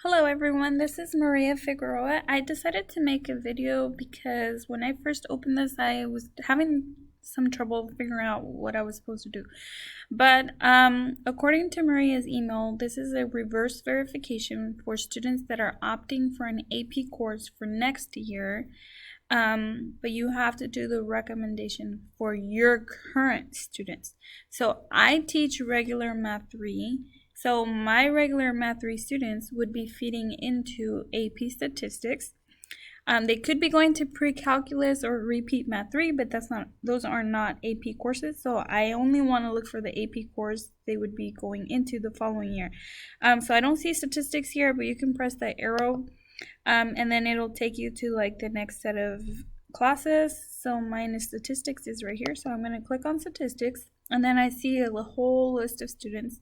Hello everyone, this is Maria Figueroa. I decided to make a video because when I first opened this, I was having some trouble figuring out what I was supposed to do. But according to Maria's email, this is a reverse verification for students that are opting for an AP course for next year. But you have to do the recommendation for your current students. So I teach regular Math 3. So my regular Math 3 students would be feeding into AP Statistics. They could be going to pre-calculus or repeat Math 3, but those are not AP courses. So I only want to look for the AP course they would be going into the following year. So I don't see statistics here, but you can press the arrow and then it'll take you to like the next set of classes. So mine is statistics is right here. So I'm going to click on statistics and then I see a whole list of students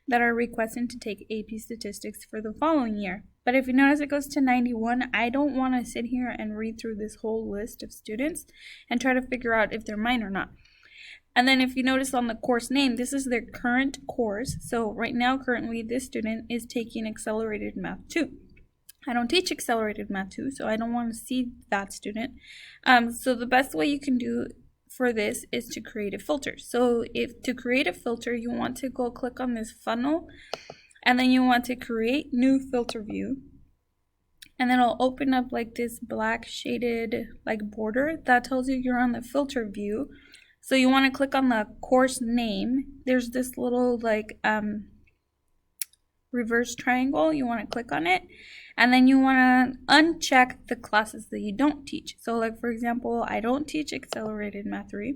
that are requesting to take AP Statistics for the following year. But if you notice it goes to 91, I don't want to sit here and read through this whole list of students and try to figure out if they're mine or not. And then if you notice on the course name, this is their current course. So right now, currently, this student is taking Accelerated Math 2. I don't teach Accelerated Math 2, so I don't want to see that student. So the best way you can do for this is to create a filter. So if to create a filter, you want to go click on this funnel and then you want to create new filter view, and then it'll open up like this black shaded like border that tells you you're on the filter view. So you want to click on the course name. There's this little like reverse triangle. You want to click on it and then you want to uncheck the classes that you don't teach. So like for example, I don't teach Accelerated Math 3,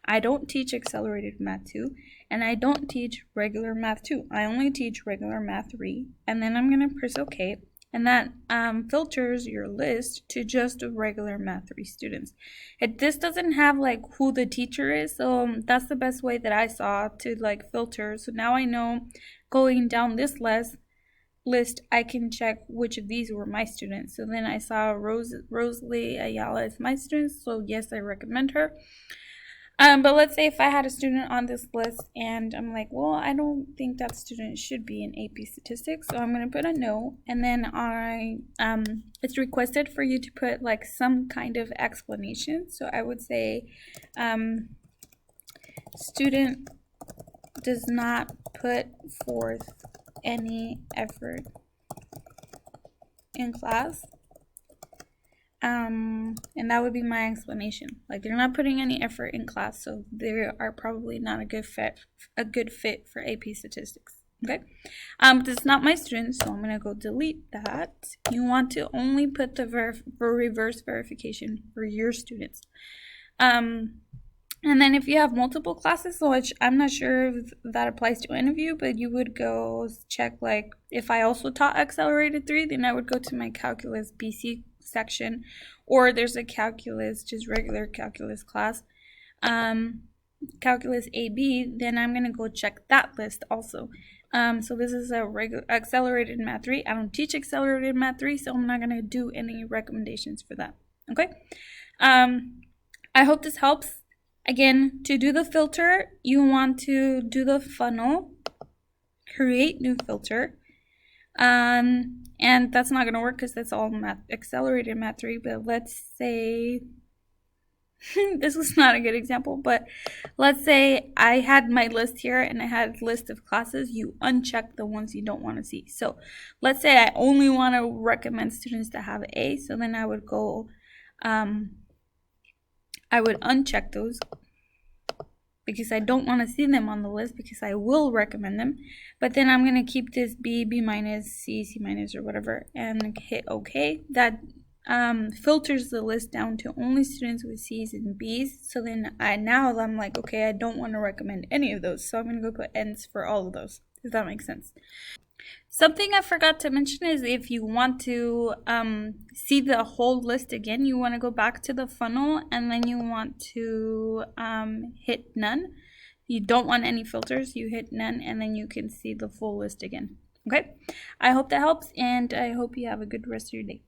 I don't teach Accelerated Math 2, and I don't teach regular Math 2. I only teach regular Math 3, and then I'm going to press OK, and that filters your list to just regular Math 3 students. This doesn't have like who the teacher is, so that's the best way that I saw to like filter. So now I know going down this list, I can check which of these were my students. So then I saw Rosalie Ayala as my student, so yes, I recommend her. But let's say if I had a student on this list and I'm like, well, I don't think that student should be in AP Statistics, so I'm going to put a no, and then it's requested for you to put like some kind of explanation. So I would say student does not put forth any effort in class, and that would be my explanation. Like they're not putting any effort in class, so they are probably not a good fit for AP Statistics. Okay, but it's not my student, so I'm gonna go delete that. You want to only put the reverse verification for your students. And then if you have multiple classes, which I'm not sure if that applies to any of you, but you would go check like if I also taught Accelerated 3, then I would go to my Calculus BC section, or there's a Calculus, just regular Calculus class, Calculus AB, then I'm going to go check that list also. So this is a regular Accelerated Math 3. I don't teach Accelerated Math 3, so I'm not going to do any recommendations for that. Okay? I hope this helps. Again, to do the filter, you want to do the funnel, create new filter, and that's not going to work because that's all Accelerated Math 3, but let's say, this was not a good example, but let's say I had my list here and I had a list of classes. You uncheck the ones you don't want to see. So let's say I only want to recommend students to have A, so then I would go, I would uncheck those because I don't want to see them on the list because I will recommend them. But then I'm going to keep this B, B minus, C, C minus, or whatever, and hit OK. That filters the list down to only students with C's and B's. So then now I'm like, okay, I don't want to recommend any of those. So I'm going to go put N's for all of those, if that makes sense. Something I forgot to mention is if you want to see the whole list again, you want to go back to the funnel and then you want to hit none. You don't want any filters, you hit none, and then you can see the full list again. Okay, I hope that helps, and I hope you have a good rest of your day.